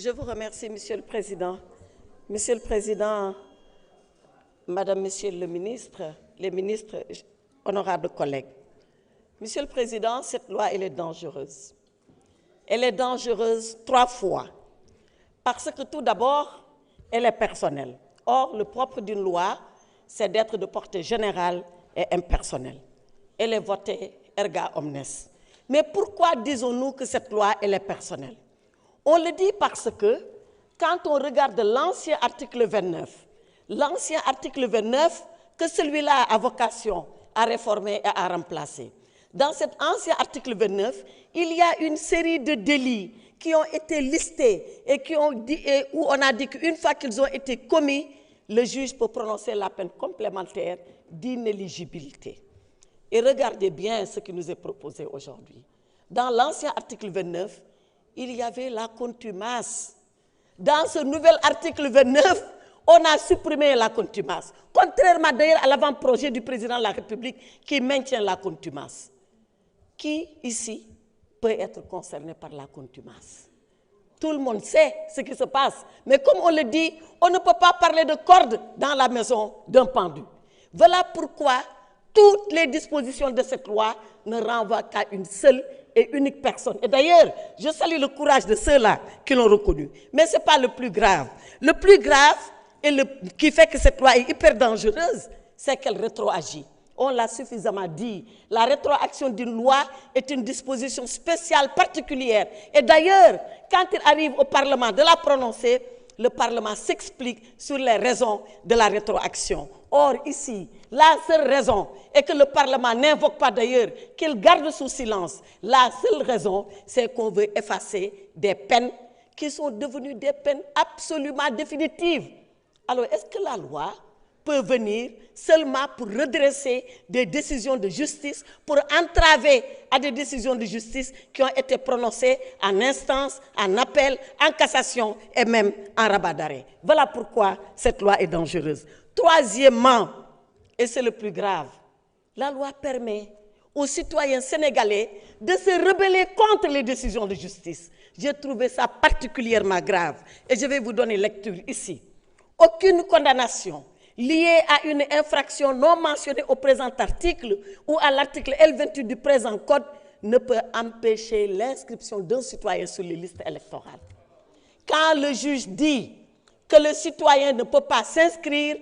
Je vous remercie, Monsieur le Président. Monsieur le Président, Madame, Monsieur le Ministre, les ministres, honorables collègues. Monsieur le Président, cette loi, elle est dangereuse. Elle est dangereuse 3 fois. Parce que tout d'abord, elle est personnelle. Or, le propre d'une loi, c'est d'être de portée générale et impersonnelle. Elle est votée erga omnes. Mais pourquoi disons-nous que cette loi, elle est personnelle? On le dit parce que, quand on regarde l'ancien article 29, que celui-là a vocation à réformer et à remplacer. Dans cet ancien article 29, il y a une série de délits qui ont été listés et où on a dit qu'une fois qu'ils ont été commis, le juge peut prononcer la peine complémentaire d'inéligibilité. Et regardez bien ce qui nous est proposé aujourd'hui. Dans l'ancien article 29, il y avait la contumace. Dans ce nouvel article 29, on a supprimé la contumace, contrairement d'ailleurs à l'avant-projet du président de la République qui maintient la contumace. Qui, ici, peut être concerné par la contumace? Tout le monde sait ce qui se passe. Mais comme on le dit, on ne peut pas parler de corde dans la maison d'un pendu. Voilà pourquoi toutes les dispositions de cette loi ne renvoient qu'à une seule et unique personne. Et d'ailleurs, je salue le courage de ceux-là qui l'ont reconnu. Mais ce n'est pas le plus grave. Le plus grave, et qui fait que cette loi est hyper dangereuse, c'est qu'elle rétroagit. On l'a suffisamment dit. La rétroaction d'une loi est une disposition spéciale, particulière. Et d'ailleurs, quand il arrive au Parlement de la prononcer, le Parlement s'explique sur les raisons de la rétroaction. Or, ici, la seule raison est que le Parlement n'invoque pas d'ailleurs, qu'il garde sous silence. La seule raison, c'est qu'on veut effacer des peines qui sont devenues des peines absolument définitives. Alors, est-ce que la loi peut venir seulement pour redresser des décisions de justice, pour entraver à des décisions de justice qui ont été prononcées en instance, en appel, en cassation et même en rabat d'arrêt? Voilà pourquoi cette loi est dangereuse. Troisièmement, et c'est le plus grave, la loi permet aux citoyens sénégalais de se rebeller contre les décisions de justice. J'ai trouvé ça particulièrement grave et je vais vous donner lecture ici. Aucune condamnation liée à une infraction non mentionnée au présent article ou à l'article L28 du présent code ne peut empêcher l'inscription d'un citoyen sur les listes électorales. Quand le juge dit que le citoyen ne peut pas s'inscrire,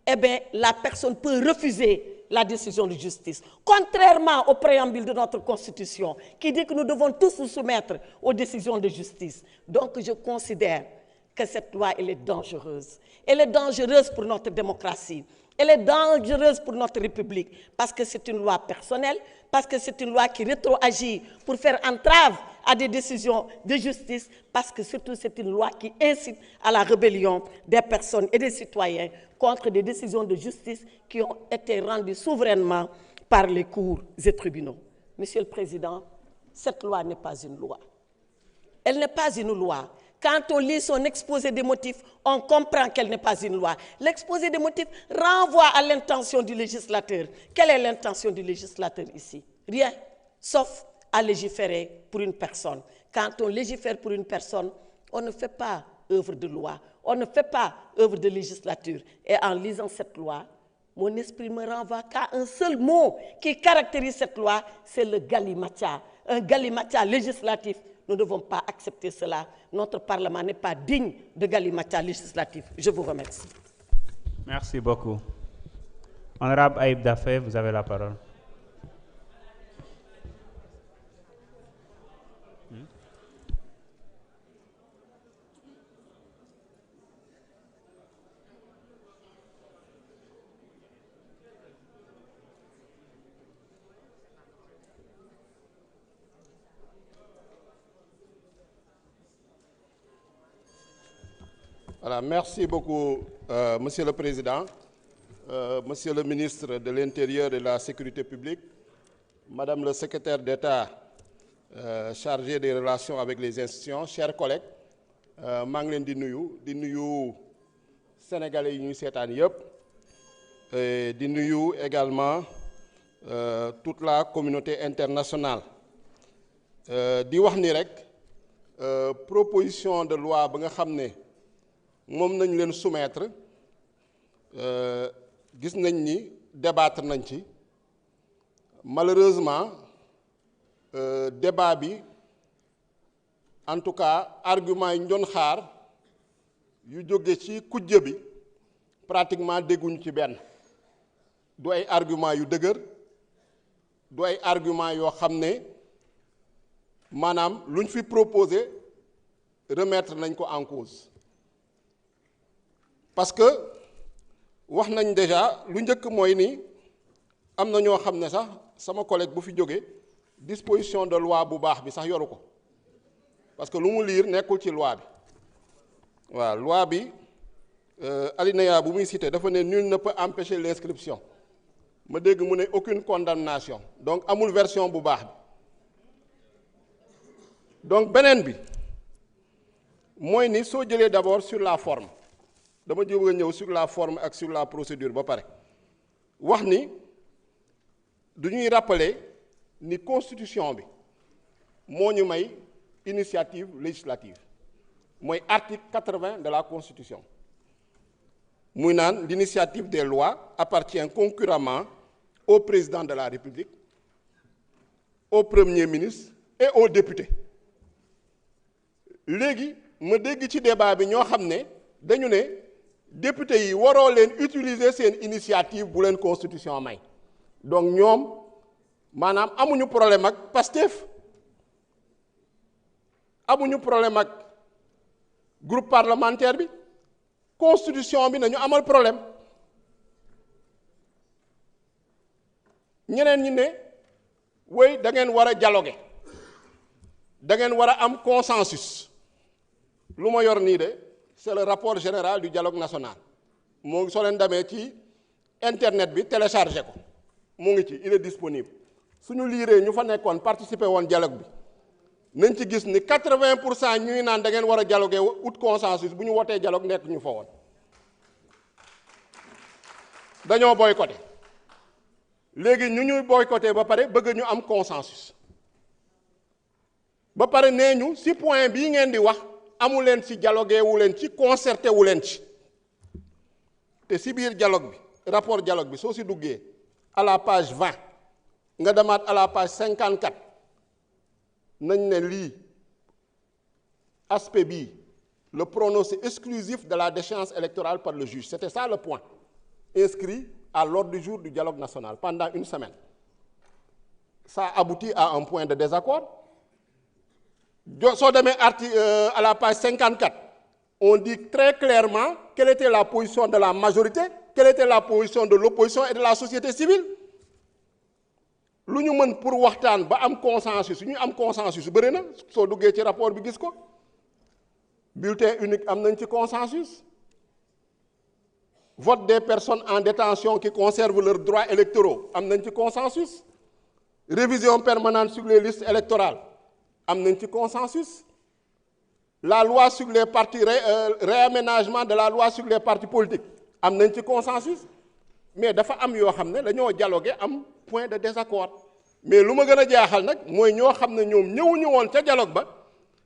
eh bien, la personne peut refuser la décision de justice. Contrairement au préambule de notre Constitution, qui dit que nous devons tous nous soumettre aux décisions de justice. Donc, je considère que cette loi, elle est dangereuse. Elle est dangereuse pour notre démocratie. Elle est dangereuse pour notre République parce que c'est une loi personnelle, parce que c'est une loi qui rétroagit pour faire entrave à des décisions de justice, parce que surtout c'est une loi qui incite à la rébellion des personnes et des citoyens contre des décisions de justice qui ont été rendues souverainement par les cours et tribunaux. Monsieur le Président, cette loi n'est pas une loi. Elle n'est pas une loi. Quand on lit son exposé des motifs, on comprend qu'elle n'est pas une loi. L'exposé des motifs renvoie à l'intention du législateur. Quelle est l'intention du législateur ici? Rien, sauf à légiférer pour une personne. Quand on légifère pour une personne, on ne fait pas œuvre de loi, on ne fait pas œuvre de législature. Et en lisant cette loi, mon esprit me renvoie qu'à un seul mot qui caractérise cette loi, c'est le galimatia. Un galimatia législatif. Nous ne devons pas accepter cela. Notre Parlement n'est pas digne de galimatia législatif. Je vous remercie. Merci beaucoup. Honorable Aïb Dafé, vous avez la parole. Voilà, merci beaucoup, Monsieur le Président, Monsieur le ministre de l'Intérieur et de la Sécurité publique, Madame le secrétaire d'État chargé des relations avec les institutions, chers collègues, maa ngi leen di nuyu sénégalais yi ñuy seetaan yëpp, di nuyu également toute la communauté internationale. Di wax ni rek proposition de loi ba nga xam ne moom nañ leen soumettre gis nañ ni débattre nañ ci malheureusement débat bi en tout cas argument yi ñu doon xaar yu jóge ci kujje bi pratiquement dégguñu ci benn du ay argument yu dëgër du ay argument yoo xam ne maanaam luñ fi proposé remettre nañ ko en cause parce que wax nañ déjà lu njëkk mooy ni am na ñoo xam ne sax sama collègue bu fi jóge disposition de loi bu baax bi sax yoru ko parce que lu mu liir nekkul ci loi bi waaw loi bi alinéa bu muy cité dafa ne nul ne peut empêcher l'inscription ma dégg mu ne aucune condamnation donc amul version bu baax bi donc beneen bi mooy ni soo jëlee d'abord sur la forme dama jóg a ñëw sur la forme ak sur la procédure ba pare wax ni du ñuy rappeler ni constitution bi moo ñu may initiative législative mooy article 80 de la constitution muy naan l'initiative des lois appartient concurremment au président de la République, au premier ministre et aux députés léegi ma dégg ci débat bi ñoo xam ne dañu ne député yi waroo leen utiliser seen initiative bu leen constitution may donc ñoom maanaam amuñu problème ak Pastef amuñu problème ak groupe parlementaire bi constitution bi nañu amal problème ñeneen ñi ne way da ngeen war a dialoguer da ngeen war a am consensus lu ma yor nii de c'est le rapport général du dialogue national moo ngi soo leen demee ci internet bi téléchargé ko mu ngi ci il est disponible suñu liiree ñu fa nekkoon participer woon dialogue bi nañ ci gis ni 80% ñuy naan da ngeen war a dialoguer ut consensus bu ñu wotee dialogue nekk ñu fa woon dañoo boycotté léegi ñu ñuy boycotté ba pare bëgg ñu am consensus ba pare nee ñu si point bii ngeen di wax amu leen ci dialogué wu leen ci concerté wu leen ci te si biir dialogue bi rapport dialogue bi soo si duggee à la page 20 nga demaat à la page 54 nañ ne lii aspect bii le prononcé exclusif de la déchéance électorale par le juge c'était ça le point inscrit à l'ordre du jour du dialogue national pendant une semaine ça aboutit à un point de désaccord soo demee à la page 54 on dit très clairement quelle était la position de la majorité quelle était la position de l'opposition et de la société civile lu ñu mën pour waxtaan ba am consensus ñu am consensus bëri na soo duggee ci rapport bi gis ko bulletin unique am nañ ci consensus vote des personnes en détention qui conservent leurs droits électoraux am nañ ci consensus révision permanente sur les listes électorales am nañ ci consensus la loi sur les partis réaménagement de la loi sur les partis politiques am nañ ci consensus mais dafa am yoo xam ne dañoo dialoguer am point de désaccord mais lu ma gën a jaaxal nag mooy ñoo xam ne ñoom ñëwuñu woon ca dialogue ba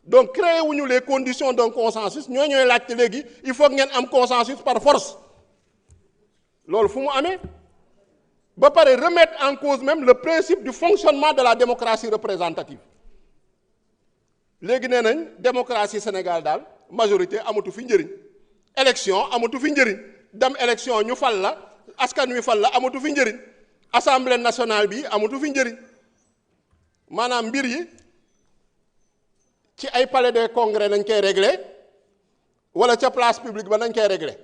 donc créé wuñu les conditions d'un consensus ñooy laajte léegi il faut ngeen am consensus par force loolu fu mu amee ba pare remettre en cause même le principe du fonctionnement de la démocratie représentative léegi nee nañ démocratie Sénégal daal majorité amatu fi njëriñ élection amatu fi njëriñ dem élection ñu fal la askan wi fal la amatu fi njëriñ assemblée nationale bi amatu fi njëriñ maanaam mbir yi ci ay palais des congrès nañ koy régler wala ca place publique ba nañ koy régler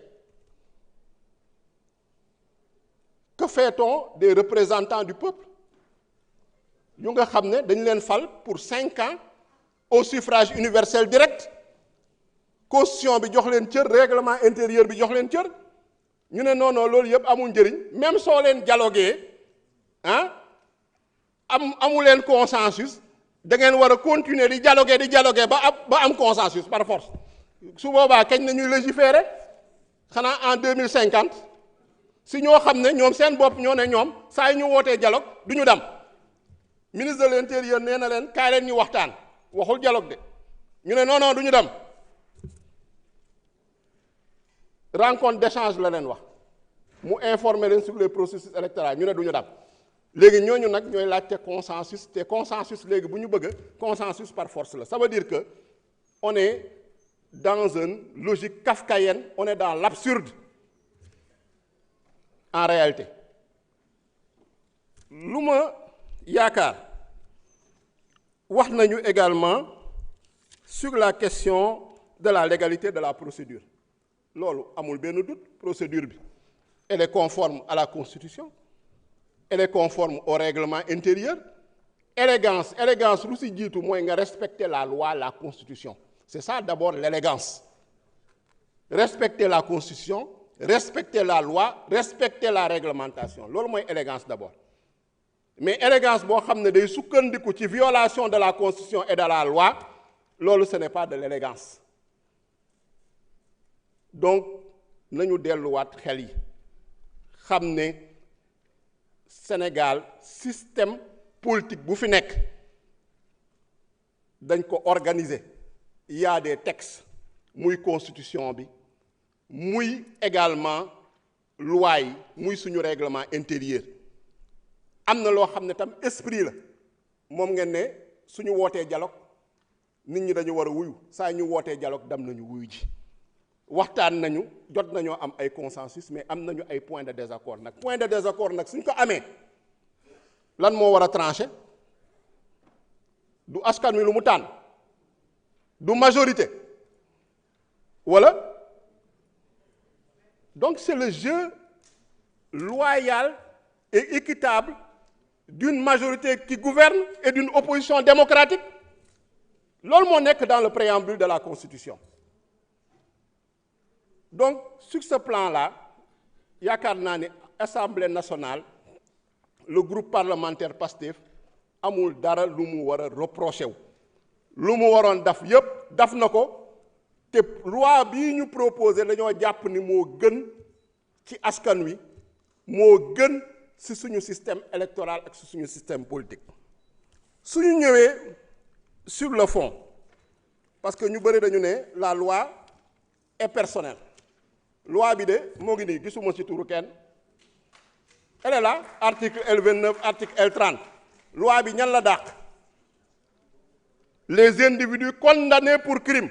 que fait-on des représentants du peuple yu nga xam ne dañ leen fal pour 5 ans au suffrage universel direct constitution bi jox leen cër règlement intérieur bi jox leen cër ñu ne non non loolu yëpp amul njëriñ même soo leen dialogué amu leen consensus da ngeen war a continuer di dialoguer ba am consensus par force su boobaa kañ na ñuy légiférer xanaa en 2050 si ñoo xam ne ñoom seen bopp ñoo ne ñoom saa yi ñu wootee dialogue du ñu dem ministre de l'intérieur nee na leen kaay leen ñu waxtaan waxul dialogue de ñu ne non non du ñu dem rencontre d'échange la leen wax mu informer leen sur les processus électoraux ñu ne du ñu dem léegi ñooñu nag ñooy laajte consensus te consensus léegi bu ñu bëgg consensus par force la ça veut dire que on est dans une logique kafkaïenne, on est dans l'absurde en réalité. Lu ma yaakaar wax nañu également sur la question de la légalité de la procédure loolu amul benn doute procédure bi elle est conforme à la Constitution, elle est conforme au règlement intérieur. Élégance lu si jiitu mooy nga respecter la loi, la Constitution. C'est ça d'abord l'élégance. Respecter la Constitution, respecter la loi, respecter la réglementation. Loolu mooy élégance d'abord. Mais élégance boo xam ne day sukkandiku ci violation de la Constitution et de la loi, loolu ce n'est pas de l'élégance. Donc nañu delluwaat xel yi xam ne Sénégal système politique bu fi nekk dañ ko organiser. Il y a des textes muy constitution bi muy également loi yi muy suñu règlement intérieur am na loo xam ne tam esprit la moom ngeen ne suñu wootee dialogue nit ñi dañu war a wuyu saa ñu wootee dialogue dem nañu wuyu ji waxtaan nañu jot nañoo am ay consensus mais am nañu ay points de désaccord nag point de désaccord nag suñ ko amee lan moo war a trancher du askan wi lu mu tànn du majorité voilà. Donc c'est le jeu loyal et équitable d'une majorité qui gouverne et d'une opposition démocratique. Loolu moo nekk dans le préambule de la Constitution. Donc sur ce plan-là yaakaar naa ne Assemblée nationale le groupe parlementaire PASTEF amul dara lu mu war a reprocher wu. Lu mu waroon daf yépp daf na ko te loi bii ñu proposé dañoo jàpp ni moo gën ci askan wi moo gën ci suñu système électoral ak ci suñu système politique. suñu ñëwee sur le fond parce que ñu bëri dañu ne la loi est personnelle loi bi de moo ngi nii gisuma ci turu kenn elle est là article L29 article L30 loi bi ñan la dàq les individus condamnés pour crime